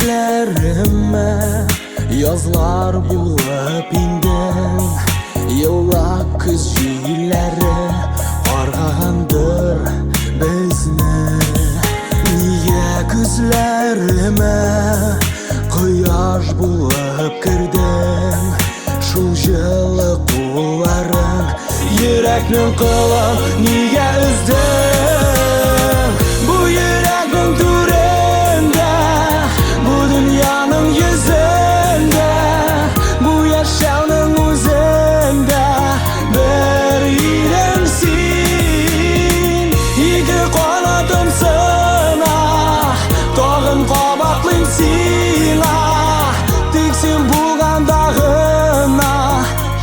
gözlerime yazlar bulup indin. Yıllar kız yüylere qarğandır bizni. Niye gözlerime quyosh bulup kirdin? Şul жылы qullarың yüreknin qılın niye üzdün? Bu yüreğin türünde, bu dünyanın yüzünde, bu yaşamın özünde bir irensin. İki kanatımsın ah, tağın qabaklıyım sina. Tiksin bulgan dağına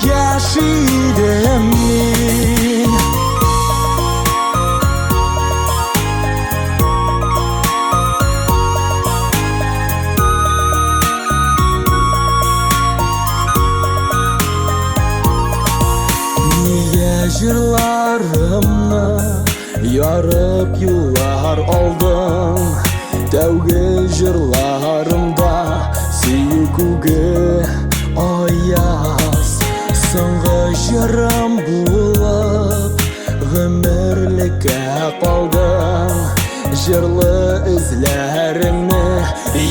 yaşidim men. Niye jırlarımni yarıp yıllar oldun? Tevge jırlarımda suykugi ayaz. So'nggi jırım bulup g'umrlikka qolding. Jırlı izlarimni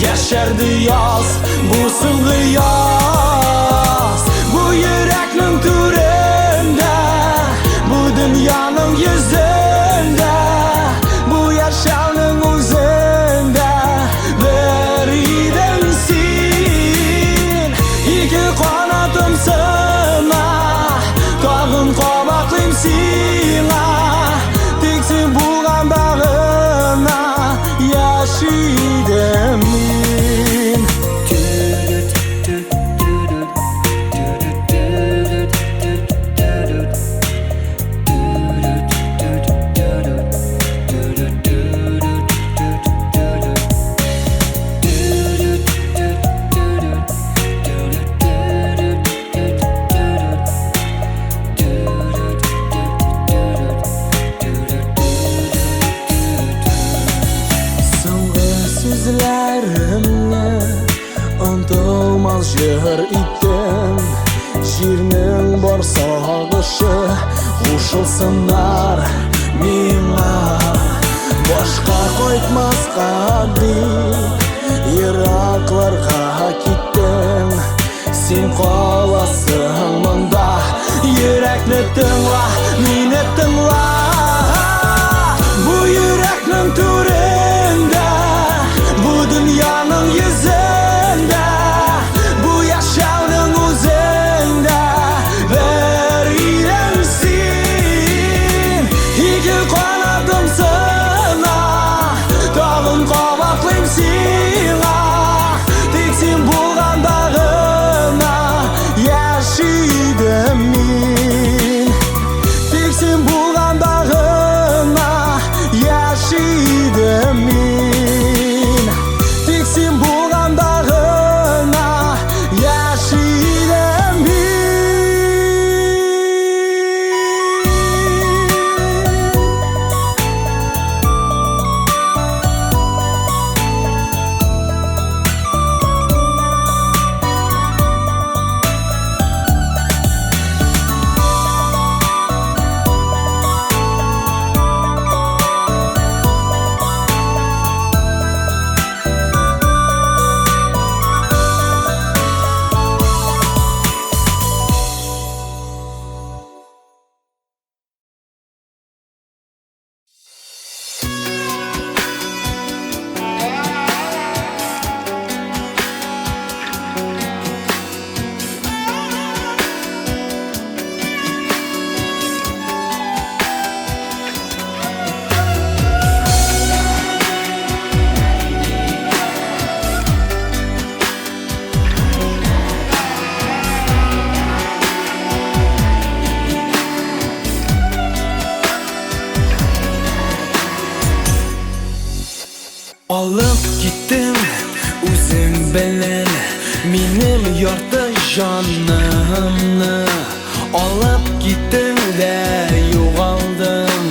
yashardi yoz, bu so'nggi yoz. Bu yüreknin türünde, bu dünyanın yüzünde, bu yaşamın özünde bir irensin. İki kanatımsın ah, tağın qabaklıyım sina. Tiksin bulgan dağına yaşidim men. Sözlerimni unutulmaz jır etdim. Şirning bor sog'ishi qo'shilsinlar menga. Boshqa qo'ytmas qalbim, yiroqlarga ketdim. Sen qolasың munda, yurakni tingla, meni tingla. Bu yüreknin türünde, bu dünyanın yüzünde, bu yaşamın özünde bir irensin. İki kanatımsın ah, tağın qabaklıyım sina. Tiksin bulgan dağına yaşidim men. Tiksin bulgan dağına yaşidim men. Tiksin bulgan dağına yaşidim men. Alıp gittin özün bilen benim yorta canımni. Alıp gittin de yo'g'olding.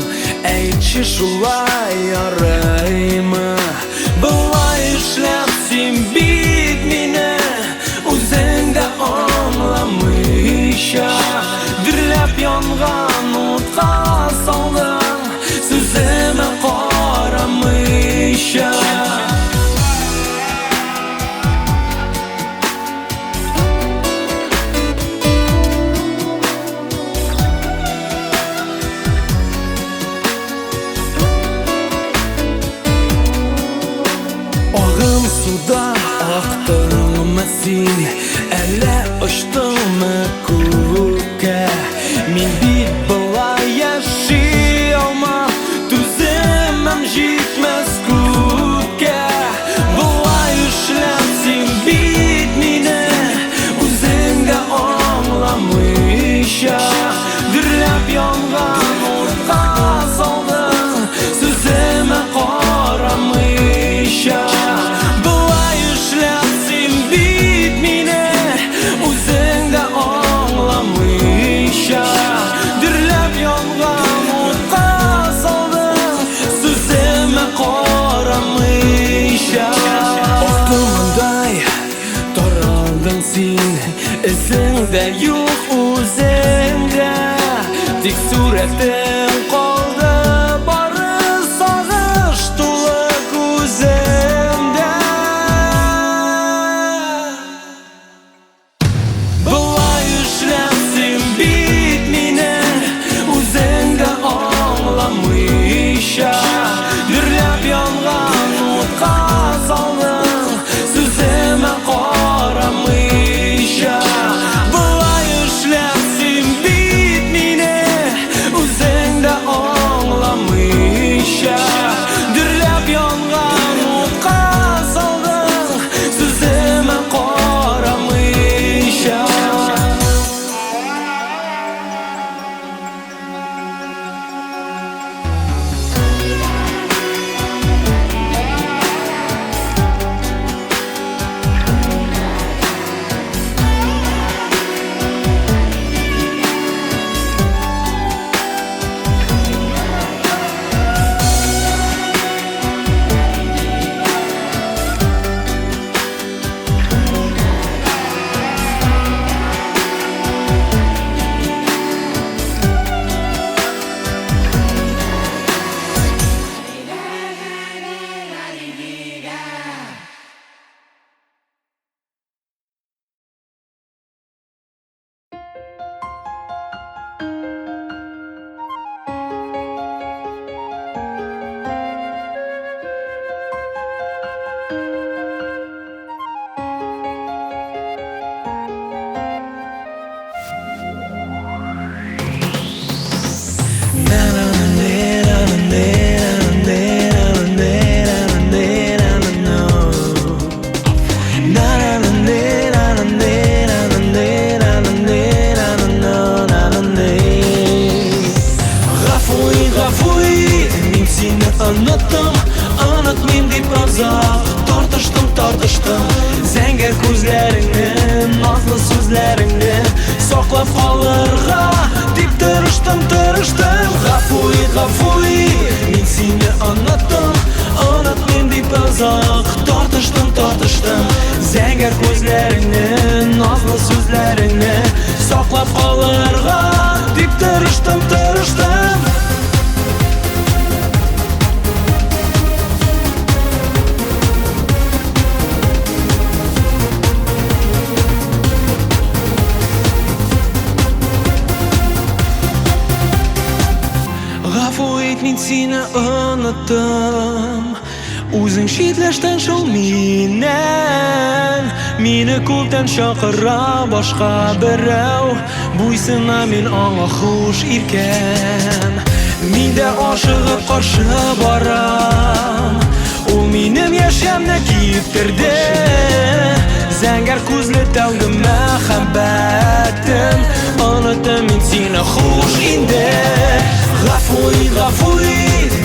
Aytchi şulay yaraymi? Bulay ishlab sen син әллә очтыңмы күккә? Мин бит болай яши алмам, түземем җитмәс күккә. Болай эшләп син бит мине үзеңгә аңламыйча, дөрләп янган утка салдың сүземә карамыйча. Болай эшләп син бит мине үзеңгә аңламыйча, дөрләп янган утка салдың сүземә карамыйча. Артымдай таралдың син, эзеңдә юк үзеңдә, тик сурәтең калды бары сагыш тулы күземдә. Болай эшләп син бит мине үзеңгә аңламыйча, дөрләп янган утка салдың сүземә карамыйча. Болай эшләп син бит мине үзеңдә аңламыйча, дөрләп янган утка салдың сүземә карамыйча. Unutmayım deyip azap Tartıştım Zəngər күзләреңне, nazlı сүзләреңне Саклап калырга дип тырыштым Гафуи, мин сине unutmayım deyip azap Tartıştым Зәңгәр күзләреңне, назлы сүзләреңне Саклап калырга дип тырыштым Мин сине оныттым Үзең читләштән шул миннән Мине күптән чакыра башка берәү Буйсына мин аңа хуш иркәм Мин дә ашыгып каршы барам Ул минем яшәмне киптерде Зәңгәр күзле тәүге мәхәббәтем Оныттым мин сине хуш инде Гафуи,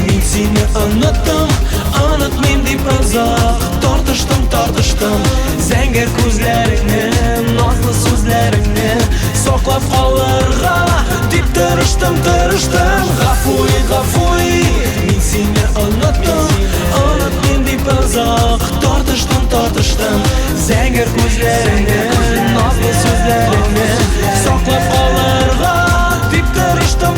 мин сине unutmayım deyip azap Tartıştım Зәңгәр күзләреңне, назлы сүзләреңне Саклап калырга дип тырыштым Гафуи, мин сине unutmayım deyip azap Tartıştım Зәңгәр күзләреңне, назлы сүзләреңне Саклап калырга дип тырыштым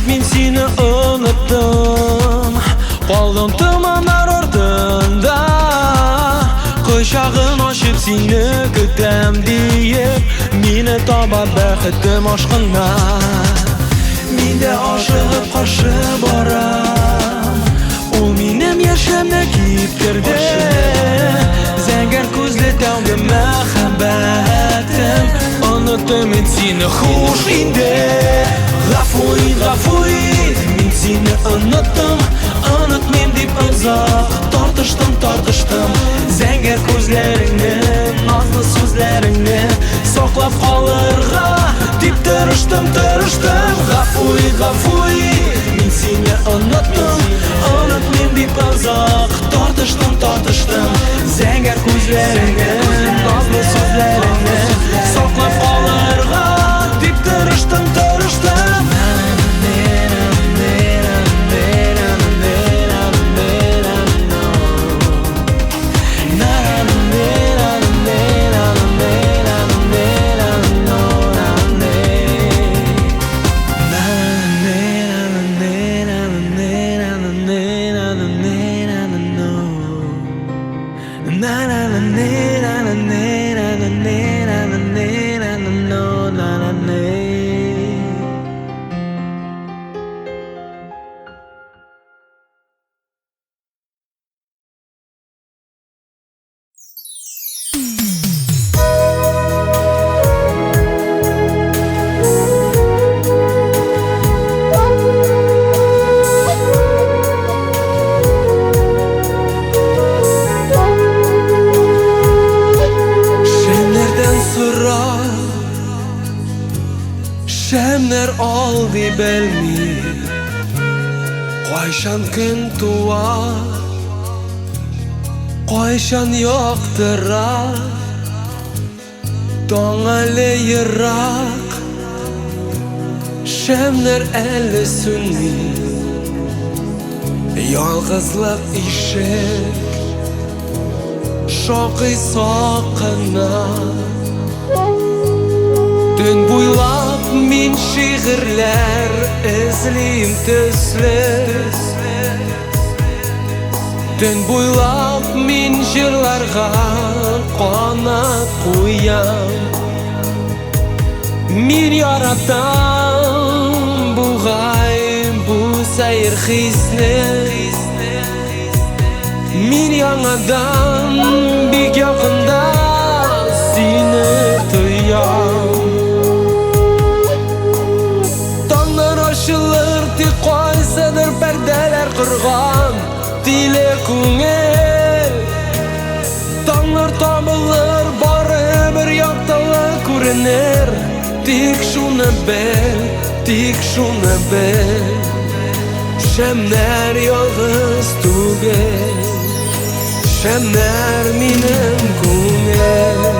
Мин сине unuttım Калдым томаннар артында Kuşağın aşıp seni kütem deyip meni tabar bәхетем aşkına Mende aşıgıp karşı baram Ул минем яшемне киеп керде Зәңгәр күзле тәүге мәхәббәтем Оныттым мин сине хуш инде Гафу ит, мин сине оныттым Онытмыйм дип озак тартыштым Зәңгәр күзләреңне, назлы сүзләреңне Саклап калырга дип тырыштым Гафу ит, мин сине оныттым Онытмыйм дип озак тартыштым Зәңгәр күзләреңне, назлы сүзләреңне Саклап калырга дип тырыштым Шәмнәр алды белми Кайчан көн туа Кайчан яктыра Таң әле ерак Шәмнәр әле сүнми Ялгызлык ишек Шакый сакына Төн буйлап мин шигырьләр эзлим төсле Төн буйлап мин җырларга канат куям Мин яратам бугай бу сәер хисне Мин яңадан бик якында сине тоям Кайсыдыр пәрдәләр кырган Тиле күңел Таңнар табылыр бары бер яктылы күренер Тик шуны бел Шәмнәр ялгыз түгел Шәмнәр минем күңел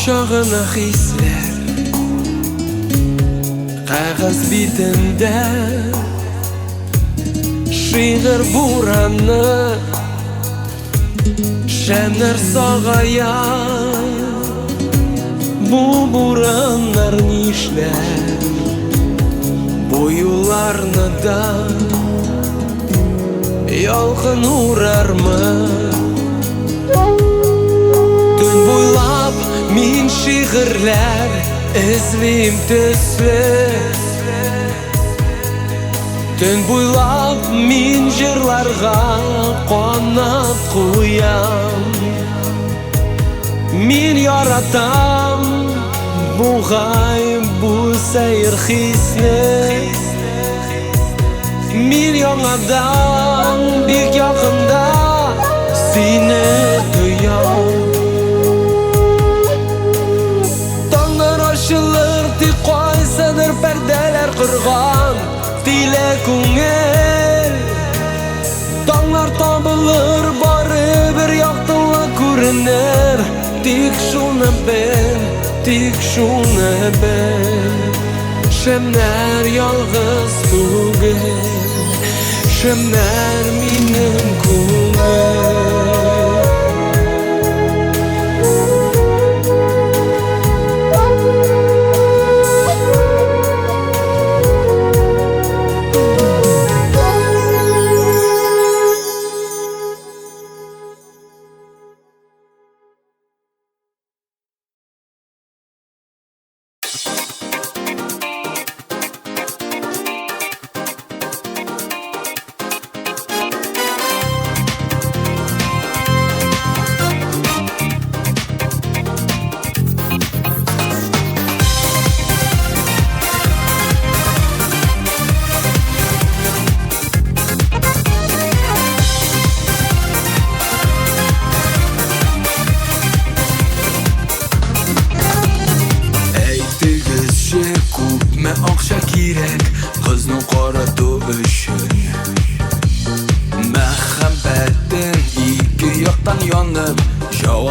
Ошағына хисләр Кәгазь битендә Шигырь бураны Шәмнәр сагая Бу бураннар нишләр Бу юлларны да Ялкын урармы Төн буйлап мин шигырьләр эзлим төсле Төн буйлап мин җырларга канат куям Мин яратам бугай бу сәер хисне Мин яңадан бик якында сине тоям Кайсыдыр пәрдәләр кырган Тиле күңел Таңнар табылыр бары бер яктылы күренер Тик шуны бел Шәмнәр ялгыз түгел Шәмнәр минем күңел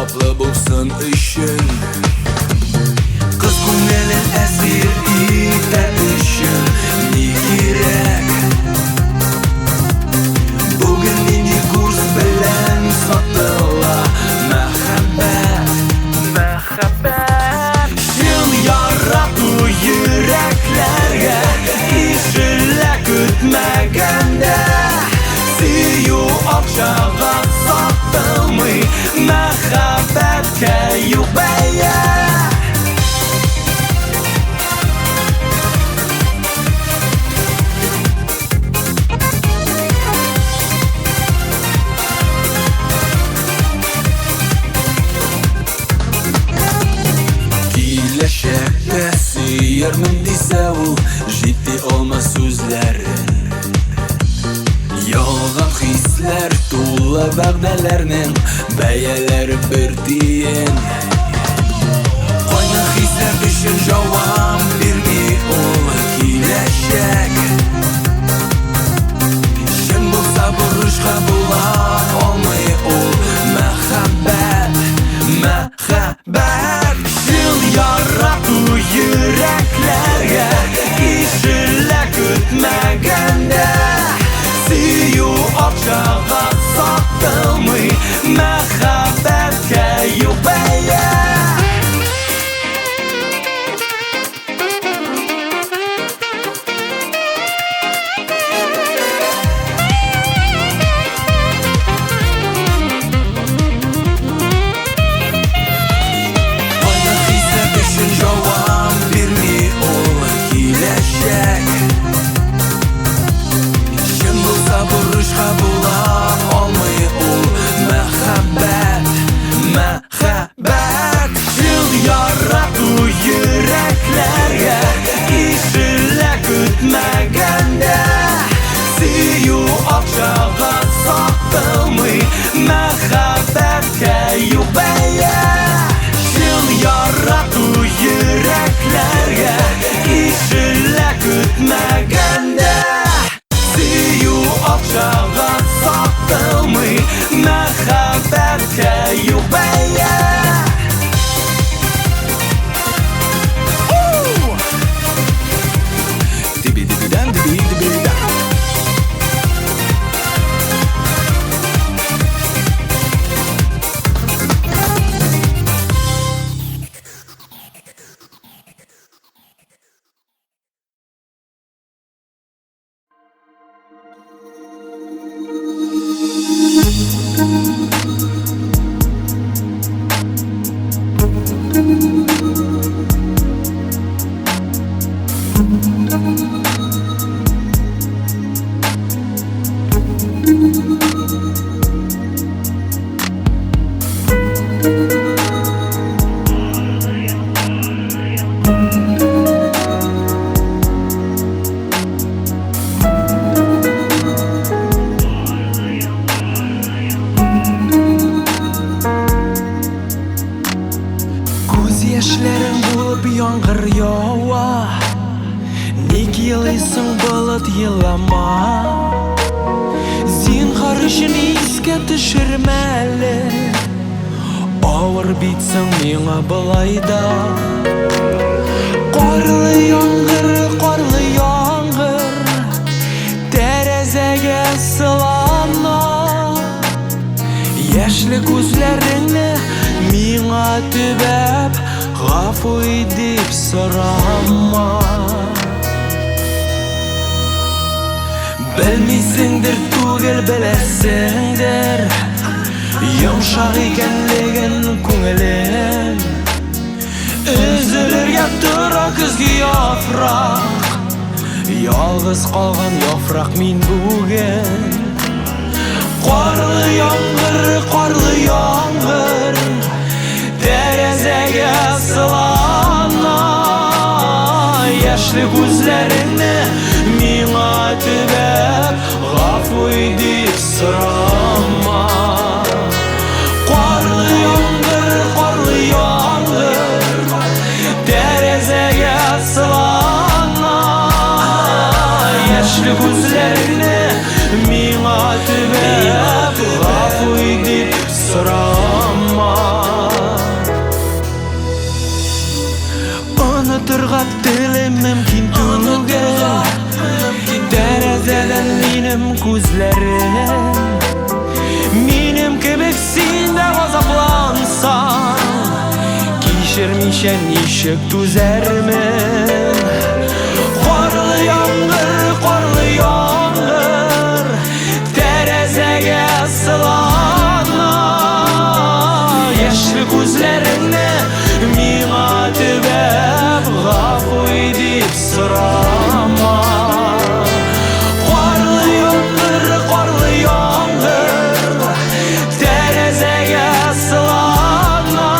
Cevaplı bulsun işin Kız ko'nglin esir ite işin Ne gerek Bugün nini kurs bilen satıla Mehabbet Şun yaratu yüreklerge İşille kütmegende Siyu akşağa sattımı Mehabbetke yubeye Kileşekte sıyırmın dise u Ciddi olma sözlerin Yolgan hisler tuğla vəqdələrinin Bəyeləri bir deyin Qaynan hisler düşün cavab vermi ol Kileşek Şen bulsa buruşqa bula olmay ol Mehabbet Şun yaratu yüreklerge İşille kütmegende Siyu akşağa sattımı Mehabbetke yubeye Qaynan hisler düşün cevap vermi ol Kileşek Şen bulsa buruşqa bula olmay ol Mehabbet Şun yaratu yüreklerge İşille kütmegende Siyu akşağa sattımı Mehabbetke yubeye Şun yaratu yüreklerge İşille kütmegende Siyu akşağa sattımı Mehabbetke yubeye Dibi-dibi-den dibi-dibi-den Yaşların bulup yağır yağwa Nek yılysın bulut yılama Zinhar üçün iske düşürmeli Ağır bitsin mena bulayda Qarlı yağır Terezege sılana Yaşlı gözlerini mena tübep Gafu edip sorama Bilmeysindir tugel bilesindir Yumşak ekenligin ko'nglim Üzülür yaptıra kızgı yaprak Yalğız qalgan yaprak min bugün Qarlı yağır Terezege sılana Yaşlı gözlerini mena tübep Gafu edip sorama Qarlı yağır Terezege sılana Yaşlı gözlerini mena tübep Gafu edip sorama Nişe nişek düzermen Qorlı yağmur Terezege sılana Yaşlı gözlerini Miğa tübep Gafu edip sırama Qorlı yağmur Terezege sılana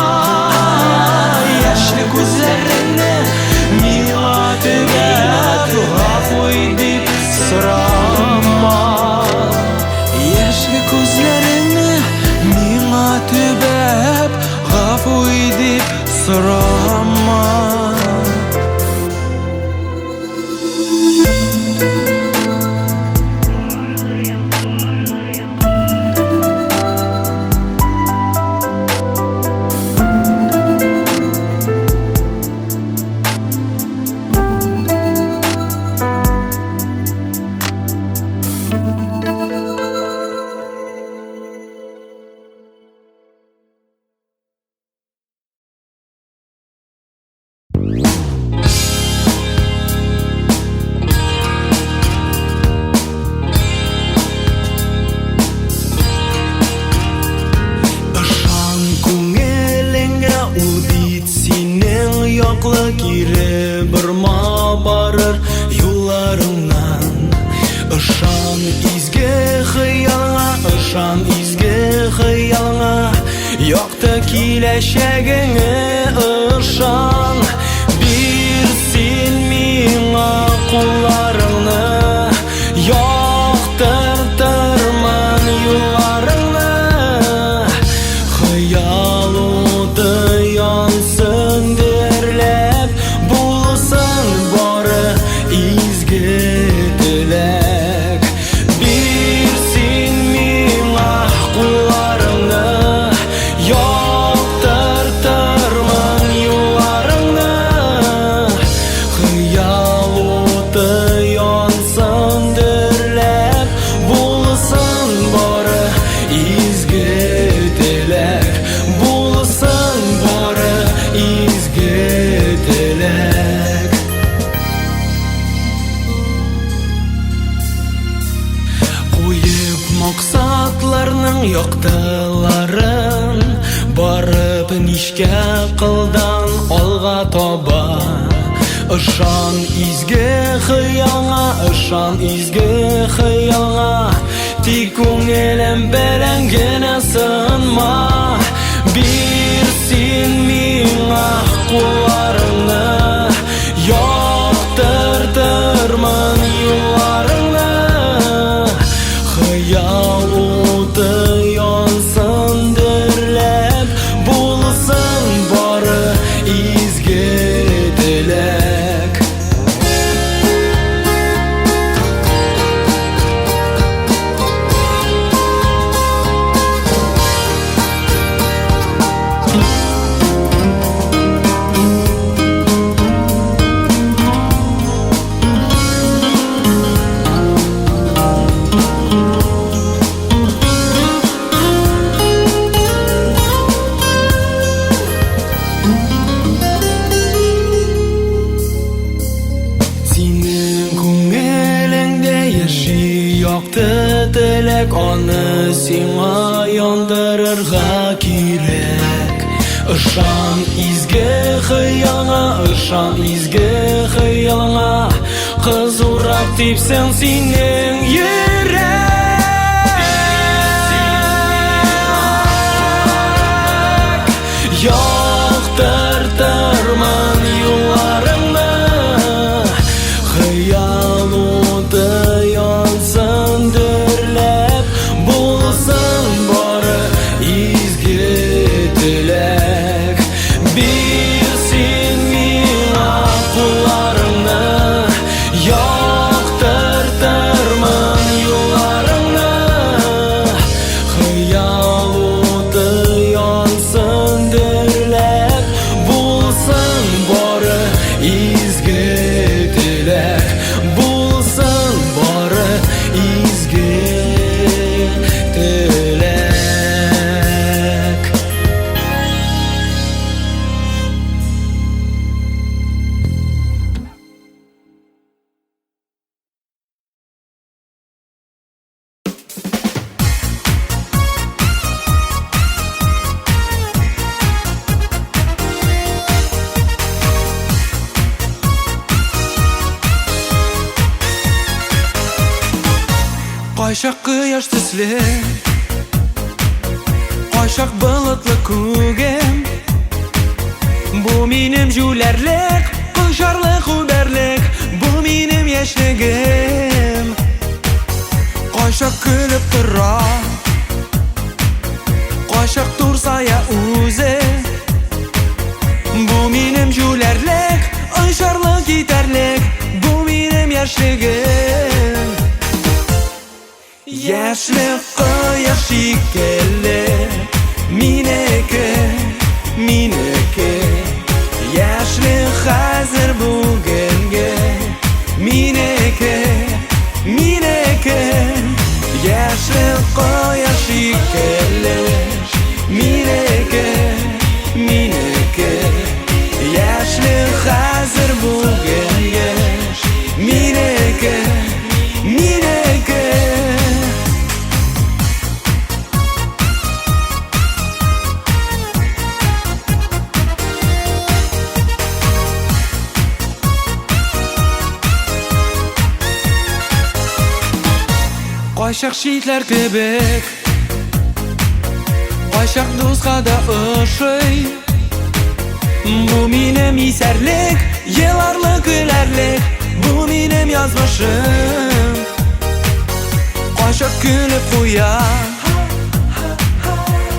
Yaşlı gözlerini Miğa tübep Gafu edip sırama Yaşlı gözlerini Miğa tübep Gafu edip sırama Yoqlı kiri birma barır yollarından Işan izge xıyalına, ışan izge xıyalına Yoqta kileşegini ışan Birsin miğa kullarını Yoqtırtırman yollarını Xıyaludı yansın Yoqdilarin barib nishga qildan olg'a toba Ishon izgi xiyolga, ishon izgi xiyolga Tik ko'nglim bilangina sinma Birsin miğa qo'llaringni Yoqtirtirman yo'llaringni Xiyol Onu sima yondırırga kirek Işan izgi xıyalına, ışan izgi xıyalına Kız uraq tipsen senin yürek Yoqtırtırman yollarını Xıyaludı yansındır Birsin miğa kullarını Yoqtırtırman Кайшак кояш төсле, кайшак болытлы күгем. Бу минем жүләрлек, кышарлык үбәрлек, бу минем яшьлегем. Кайшак көлеп тора, кайшак турса я үзе. Бу минем жүләрлек, кышарлык итәрлек, бу минем яшьлегем. Яшьлек кояш шикелле, минеке, минеке. Яшьлек хәзер бүгенге, минеке, минеке. Яшьлек кояш шикелле, минеке, минеке. Яшьлек хәзер бүгенге, минеке, минеке. Кайшак шитләр кебек, кайшак дуска да ошый. Бу минем исәрлек, еларлык көләрлек, бу минем язмышым. Кайшак көлеп куя,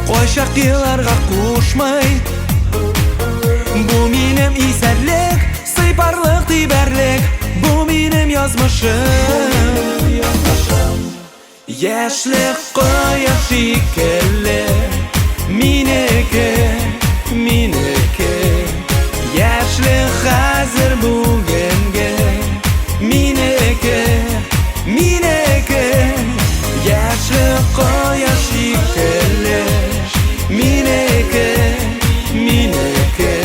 кайшак еларга кушмый. Бу минем исәрлек, сыйпарлык тибәрлек, бу минем язмышым. Яшьлек кояш шикелле, минеке, минеке. Яшьлек хәзер бүгенге, минеке, минеке. Яшьлек кояш шикелле, минеке, минеке.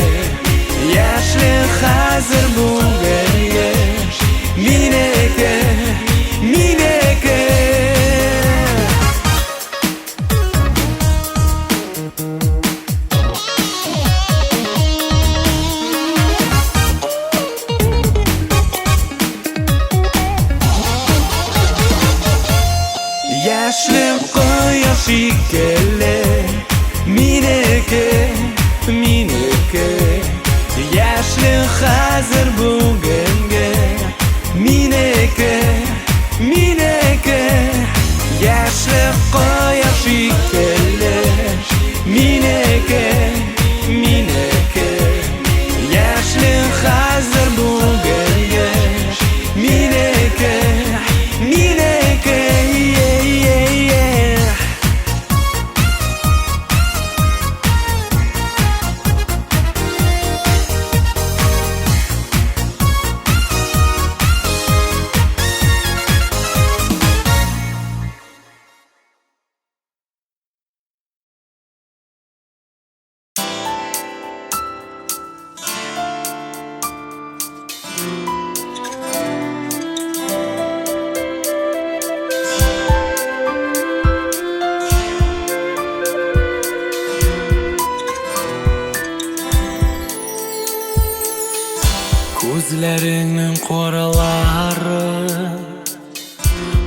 Яшьлек хәзер бүгенге, минеке, минеке. Яшьлек кояш шикелле, минеке, минеке. Яшьлек хәзер бүгенге, минеке, минеке. Яшьлек кояш шикелле, минеке, минеке. Яшьлек хәзер бүгенге, минеке, минеке. Күзләреңнең каралары,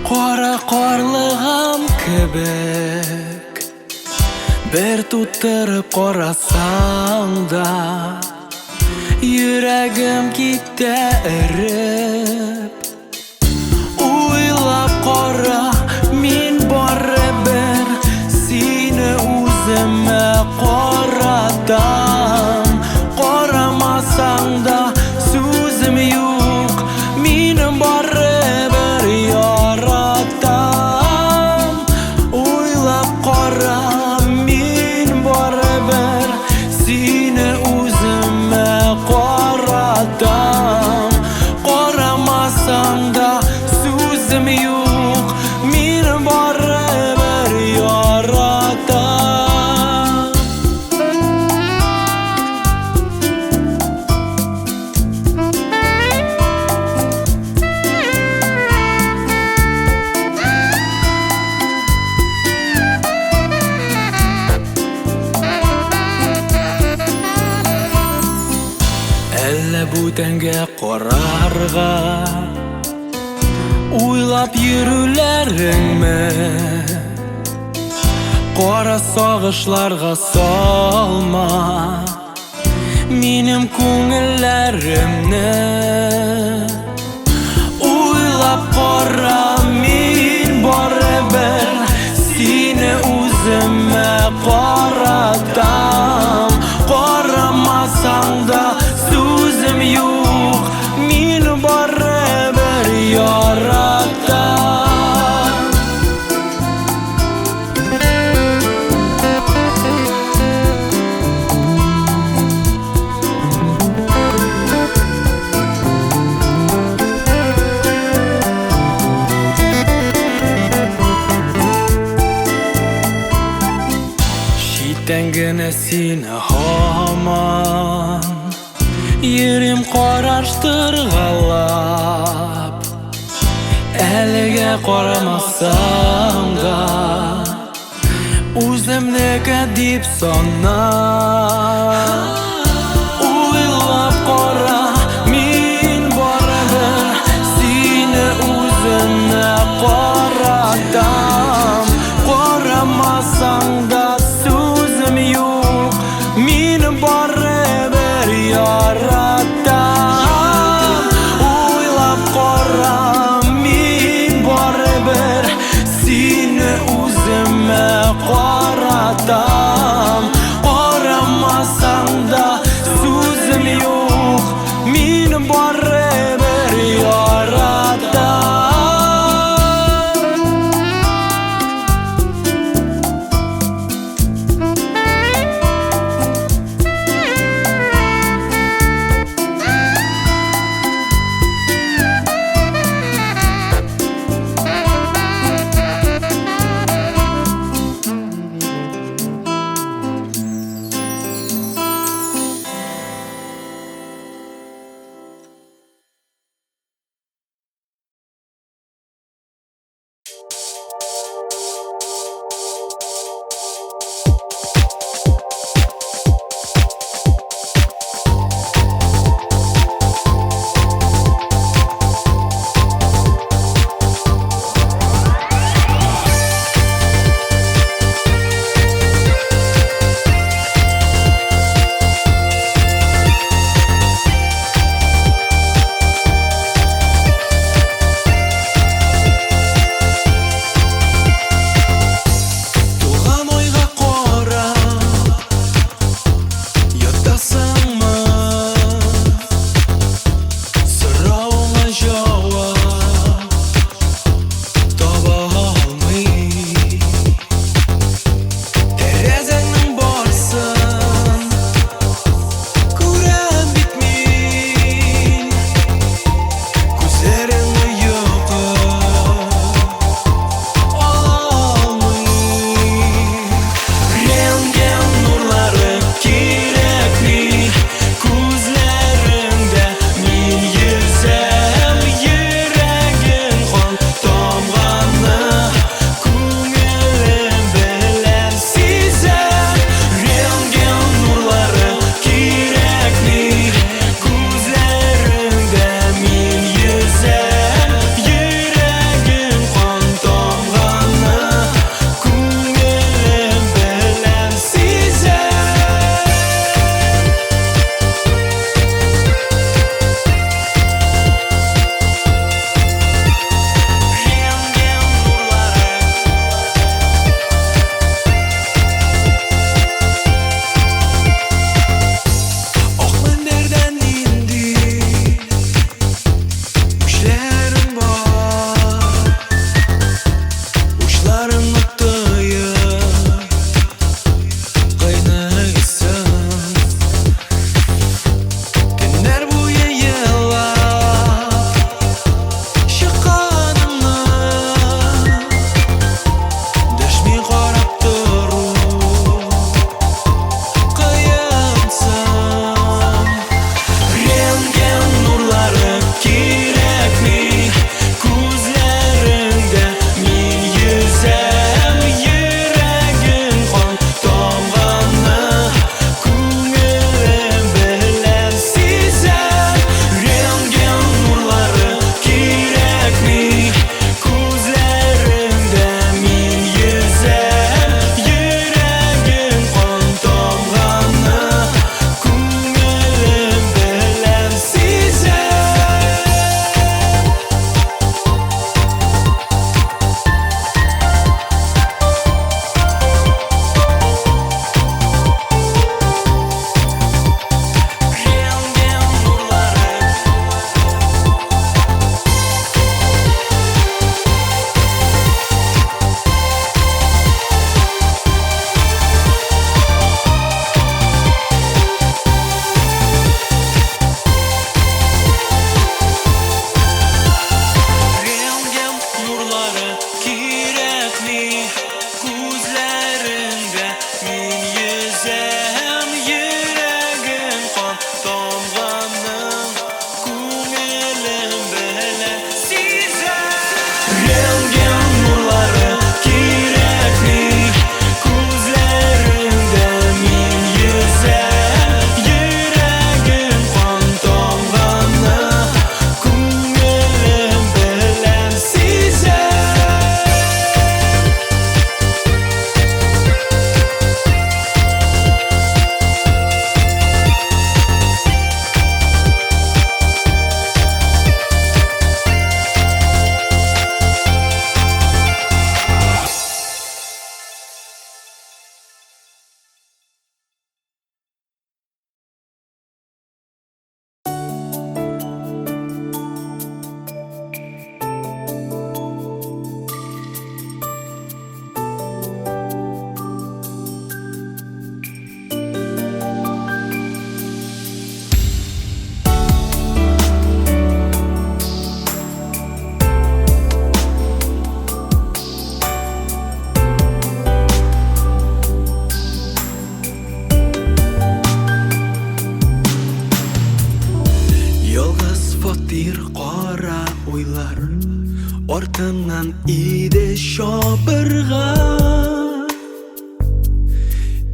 кара карлыгым кебек. Бер тутырып карасаң да, йөрәгем китә эреп. Уйлап кара, мин барыбер сине үземә каратам. Карамасаң да сүзем юк, минем барыбер яратам. Уйлап кара, мин барыбер сине үземә каратам. Карамасаң да сүзем юк, минем барыбер яратам. Әллә бүтәнгә карарга, Уйлап йөрүләремне кара сагышларга салма. Минем күңелләремне уйлап кара, мин барыбер сине үземә каратам. Карамасаң да сүзем юк, мин барыбер яратам. Читтән генә сине һаман йөрим караштыргалап. Әлегә карамасам да үземнеке дип санам. Уйлап кара, мин барыбер сине үземә каратам. Карамасаң да сүзем юк, мин барыбер яратам. Уйлап кара, мин барыбер сине үземә каратам. Карамасаң да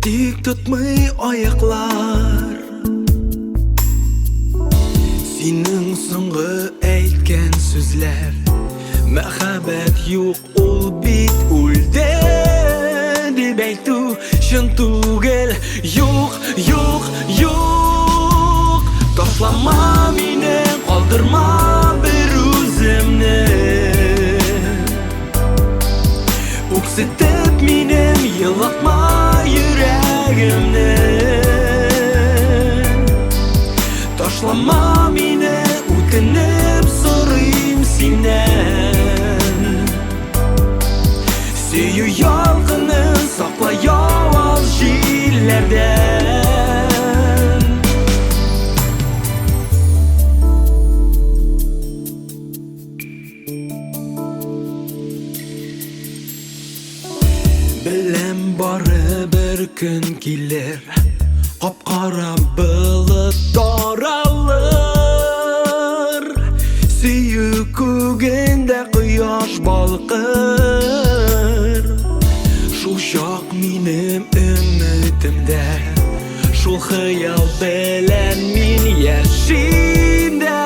Tik tutmay ayaklar Senin soңгы әйткән сүзләр Мәхәббәт юк, ул бит үлде дип әйтү чын түгел. Юк, юк, юк. Ташлама мине, калдырма бер үземне. Үксетеп минем, елатма йөрәгемне. Ташлама мине, үтенеп сорыйм синнән. Сөю ялгыны сакла явыз җилләрдән. Беләм барыбер көн килер, капкара болыт таралыр. Сөю күгендә кояш балкыр. Шул чак минем өметемдә, шул хыял белән мин яшим дә.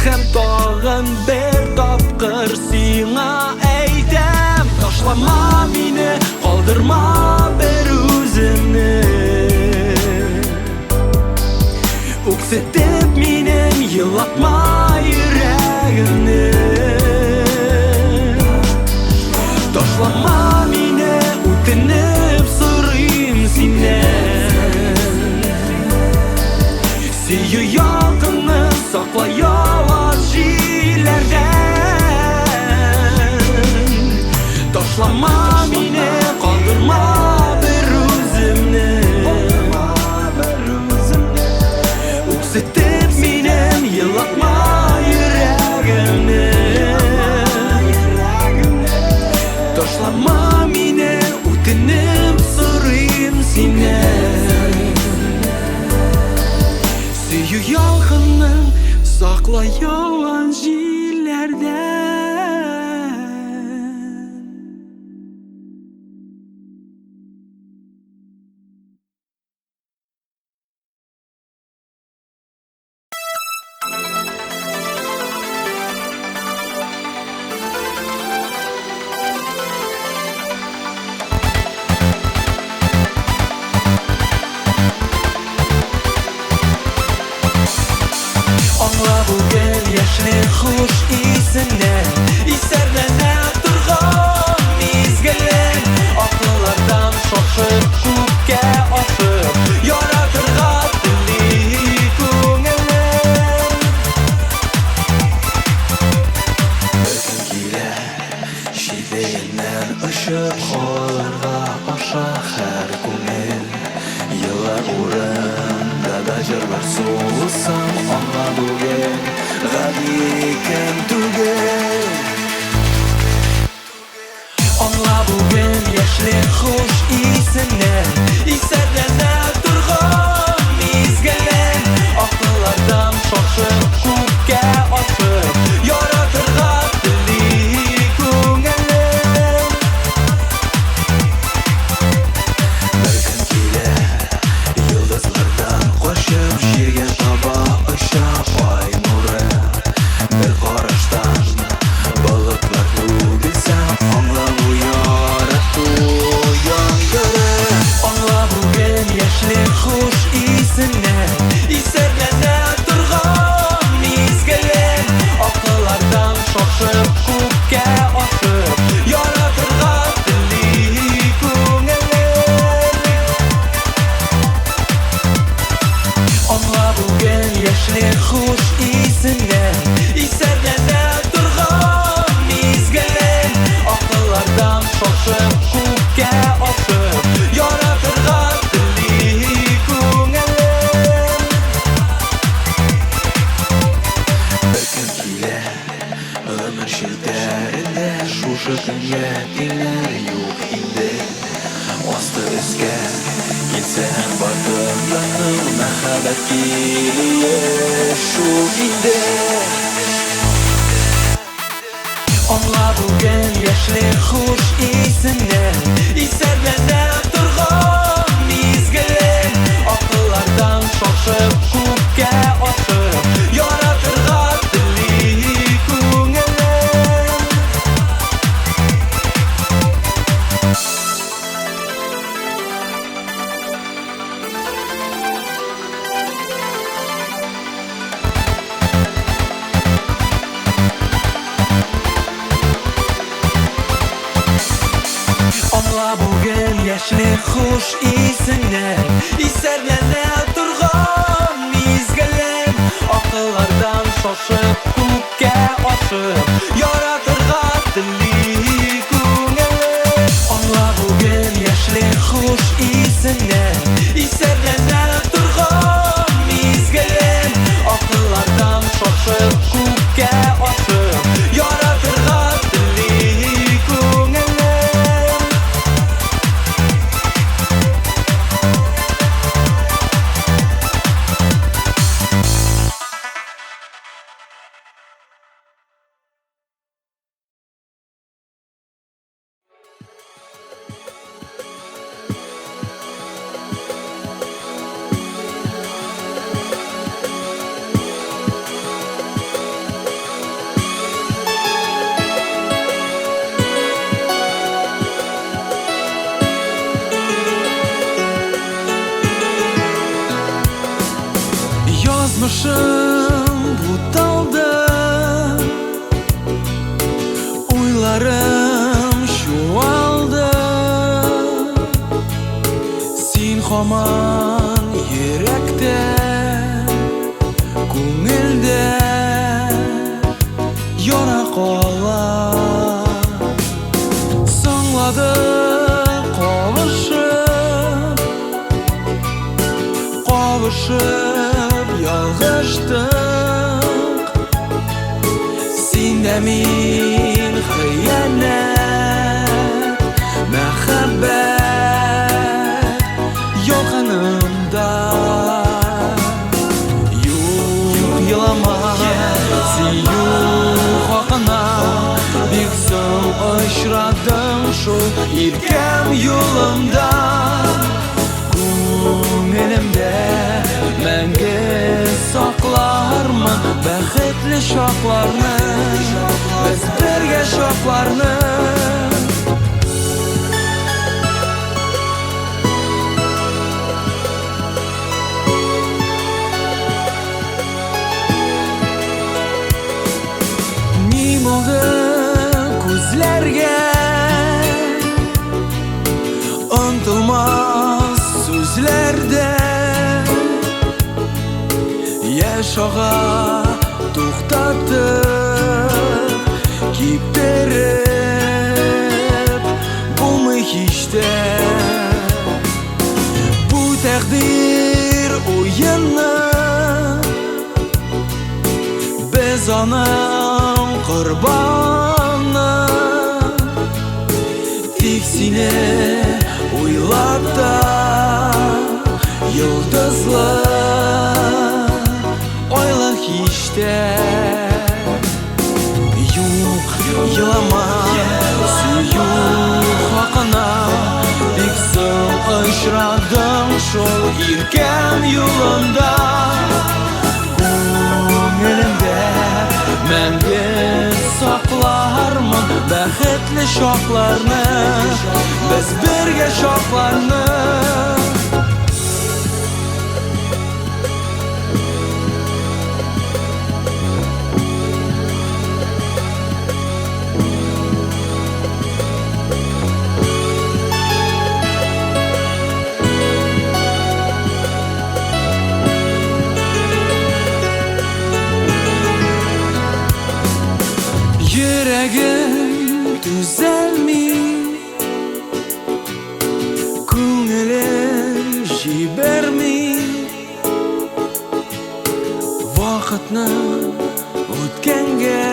Һәм тагын бер тапкыр сиңа әйтәм: ташлама мине, калдырма бер үземне. Үксетеп минем, елатма йөрәгемне. Ташлама мине, үтенеп сорыйм синнән. Сөю ялкынны сакла явыз җилләрдән. Ташлама мине, калдырма бер үземне. Үксетеп минем, елатма йөрәгемне. Ташлама мине, үтенеп сорыйм синнән. Сөю ялкынны сакла явыз җилләрдән. Аңла бүген яшьлек хуш исеннән, исәрләнә торган мизгелең. Акыллардан шашып күккә ашып, яратырга тели күңелең. Бер көн килә, җиләгеннән очып калырга аша һәр күңел. Еллар урында да җырлар сулсам, аңла бүген гади икән түгел. Аңла бүген яшьлек хуш исеннән, исәрләнә торган мизгелең. Акыллардан шашып күккә ашып, яратырга тели күңелең. Бер көн килә, йолдызлардан качып җиргә таба оча ай нуры. Бер караштан болытлар түгелсә, аңла бу ярату яңгыры. Аңла бүген яшьлек хуш исеннән, исәрләнә торган мизгелең. Акыллардан шашып күккә ашып, яратырга тели күңелең. Аңла бүген яшьлек хуш исеннән, исәрләнә торган мизгелең. Акыллардан шашып күккә ашып, яратырга тели күңелең. Бер көн килә, гомер челтәрендә, шушы көнгә тиңнәр юк инде. Асты өскә килсә һәм бардым янның, мәхәббәт килүе шул инде. Аңла бүген яшьлек хуш исеннән, исәрләнә торган яшьлек хуш исеннән исәрләнә торган мизгелем акыллардан шашып күккә ашып яратырга тели күңелем аңла бүген яшьлек хуш исеннән исәрләнә торган мизгелем акыллардан шашып күккә ашып яратырга тели күңелем Yazmışım bu dalda Uylarım şu aldı Sin haman yürekte Күңелдә Яна кала Соңлады Кавышып Ялгыштык Син дә мин хыянәт Мәхәббәт Ялкынымда Юк елама Сөю хакына Бик соң очрадым шул иркәм юлымда Күңелемдә мәңге саклармын бәхетле чакларны Без бергә чакларны Ни булды күзләргә Онтылмас сүзләрдә Яшь ага туктатып Киптереп булмый һич тә Бу тәкъдир уйыны Без аның корбаны Тик сине уйлап та Йолдызлы Ойла һич тә Юк елама Сөю хакына Бик соң очрадым шул иркәм юлымда Күңелемдә мәңге саклармын бәхетле чакларны Без бергә чакларны Йөрәгем түзәлми Күңелем җибәрми Вакытны үткәнгә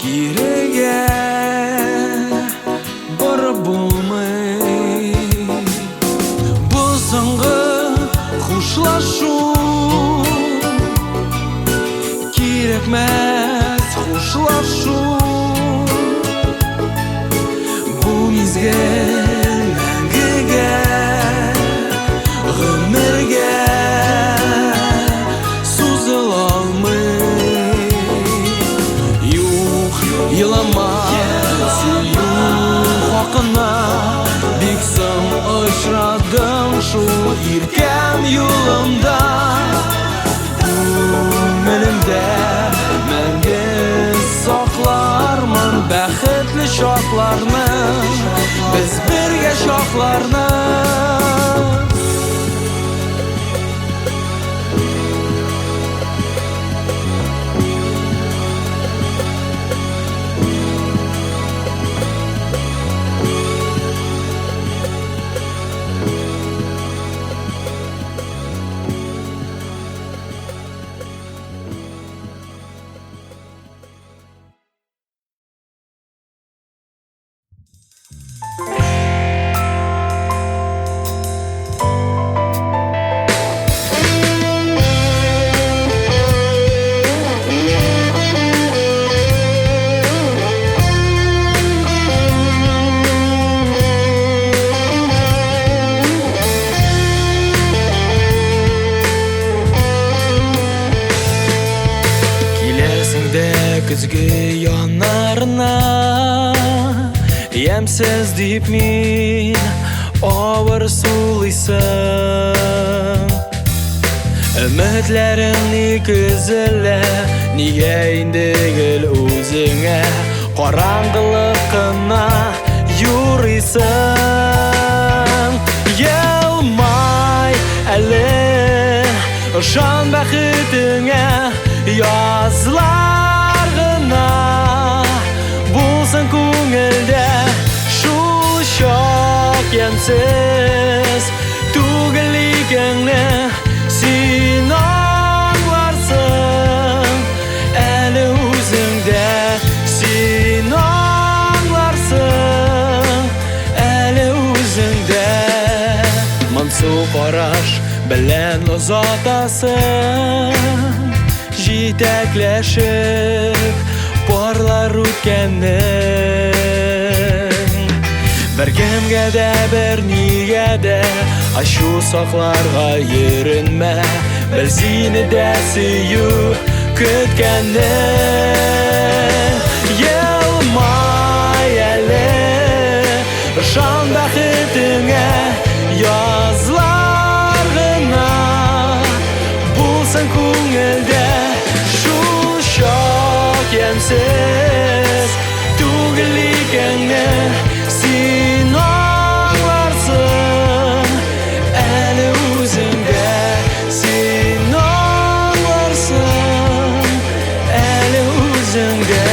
Кирегә барып булмый Бу соңгы хушлашу Кирәкмәс хушлашу Бу мизгел мәңгегә Гомергә сузыла алмый Юк елама Сөю хакына Бик соң очрадым шул иркәм юлымда Күңелемдә мәңге саклармын бәхетле чакларны Без бергә soklarına. Күзгі янарына емсіз deyip мен ауыр сулайсың. Үмітлеріңні күзілі неге ендігіл өзіңе қараңғылықына юрисың. Елмай әлі жан бақытыңа yazlarına bulsan көңілде шул шок емсіз түгілігіңні сен аңларсың. Әлі өзіңде сен аңларсың, әлі өзіңде. Мансу қараш білән ұзатасың, жетәкләшіп барлар өткеннің. Бір кемге де бір неге де ашу сақларға ерінмә, біл сені де сүйу күткеннің. Елмай әлі жан бақытыңа yazlarına bulsan көңілде емсіз түгілігіңні сен аңларсың. Әлі өзіңде сен аңларсың, әлі өзіңде.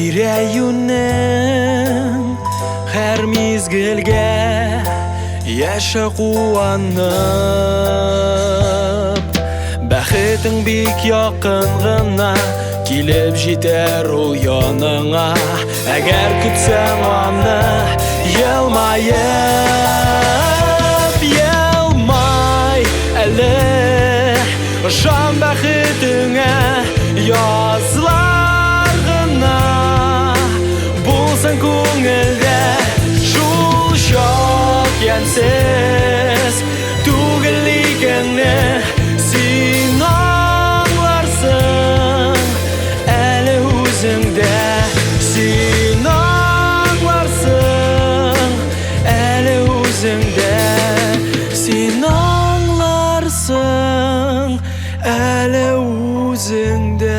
Тирәюнен һәр мизгелгә яшы куанып, бәхетең бик якын гына килеп җитәр ул яныңа. Әгәр көтсәң аны елмаеп, елмай әле жан бәхетеңә yazlarına bulsan көңілде шул шок емсіз түгілігіңні сен аңларсың. Әлі өзіңде сен аңларсың, әлі өзіңде сен аңларсың, әлі өзіңде.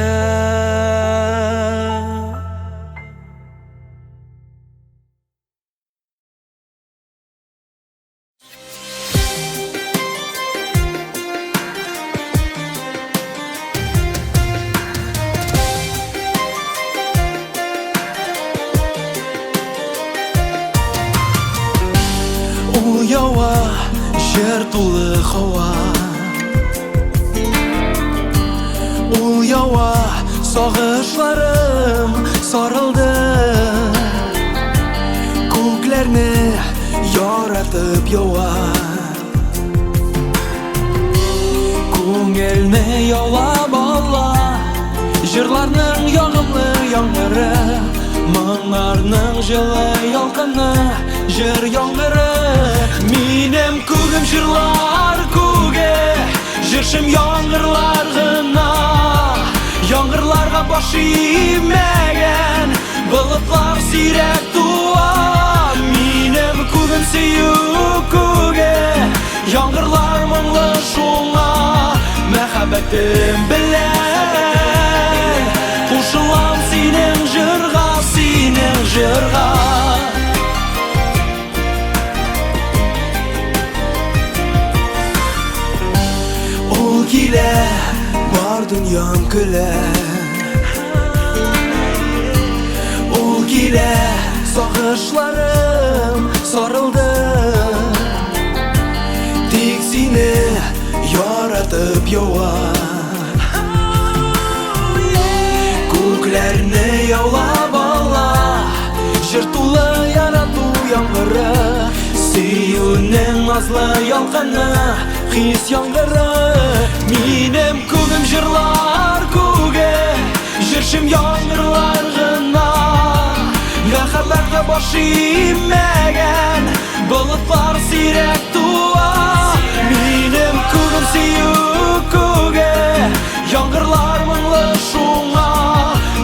Ул яуа жер тулы хауа, ул яуа сагышларым сарылды. Күкләрне яратып яуа, күңелне яулап ала. Җырларның ягымлы яңгыры, моңнарның җылы ялкыны, җыр яңгыры. Минем күгем җырлар күге, җыршым яңгырлар гына. Яңгырларга баш име сирәк туа. Минем күгем сөю күге, яңгырлар моңлы шуңа. Мәхәббәтем белән кушылам синең җырга, синең җырга. Ул килә, бар дөньям көлә. Ул килә, сагышларым сарылды. Тик сине яратып ява. Күкләрне яулап ала, җыр тулы ярату яңгыры. Сөюнең назлы ялкыны, хис яңгыры. Минем күгем җырлар күге, җырчым яңгырлар гына. Мәхәббәткә баш имәгән болытлар сирәк туа. Минем күгем сөю күге, яңгырлар моңлы шуңа.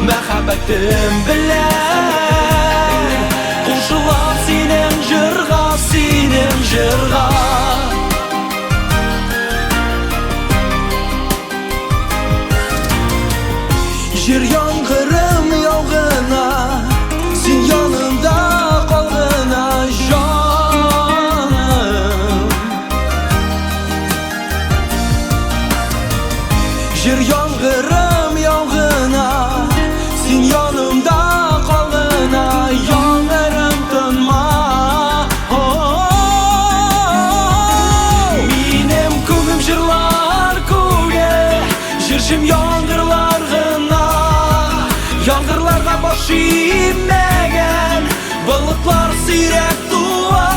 Мәхәббәтем белән кушылам синең җырга, синең җырга. Җыр яңгырым яугына, син янымда калгына җаным. Җыр яңгырым яугына, син янымда калгына. Яңгырым тынма. Минем күгем җырлар күге, җырчым яңгырлар гына. Яңгырларга баш имәгән болытлар сирәк туа.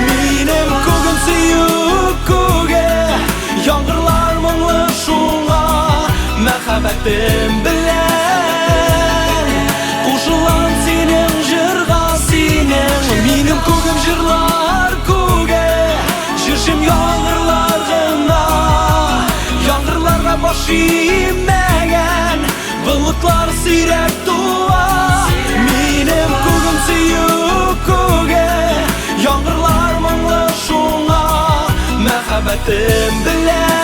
Минем күгем сөю күге, яңгырлар моңлы шуңа. Мәхәббәтем белән кушылам синең җырга, синең. Минем күгем җырлар күге, җырчым яңгырлар гына. Яңгырларга баш имәгән болытлар сирәк туа. Минем күгем сөю күге, яңгырлар моңлы шуңа. Мәхәббәтем белән